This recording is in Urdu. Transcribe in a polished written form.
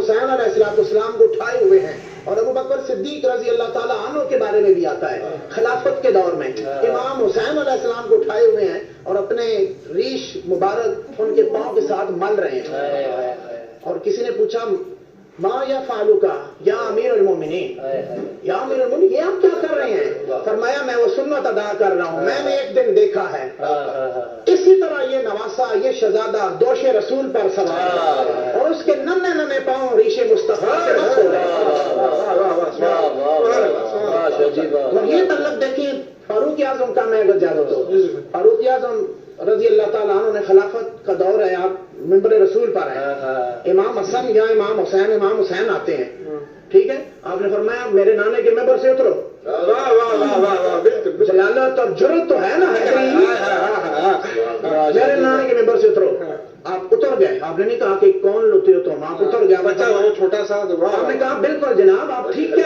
حسین علیہ السلام کو اٹھائے ہوئے ہیں، اور ابو بکر صدیق رضی اللہ تعالیٰ عنہ کے بارے میں بھی آتا ہے خلافت کے دور میں امام حسین علیہ السلام کو اٹھائے ہوئے ہیں اور اپنے ریش مبارک ان کے پاؤں کے ساتھ مل رہے ہیں، اور کسی نے پوچھا ما یا فالو کا یا امیر المومنین، یا امیر المومنین یہ آپ کیا کر رہے ہیں؟ فرمایا میں وہ سنت ادا کر رہا ہوں، میں نے ایک دن دیکھا ہے اسی طرح یہ نواسا، یہ شہزادہ دوش رسول پر سوار ہے اور اس کے ننھے ننھے پاؤں ریش مصطفیٰ سے بس ہو رہے ہیں۔ اور یہ تعلق دیکھیں فاروق اعظم کا میں اگر جاتا تو فاروق اعظم رضی اللہ تعالیٰ عنہ نے خلافت کا دور ہے، آپ ممبر رسول پر ہیں، امام حسن یا امام حسین آتے ہیں، ٹھیک ہے، آپ نے فرمایا میرے نانے کے ممبر سے اترو، جلالت اور جرت تو ہے نا، میرے نانے کے ممبر سے اترو، آپ اتر گئے، آپ نے نہیں کہا کہ کون لوتے ہو تم، آپ اتر گیا، بچہ وہ چھوٹا سا آپ نے کہا بالکل جناب آپ ٹھیک کہہ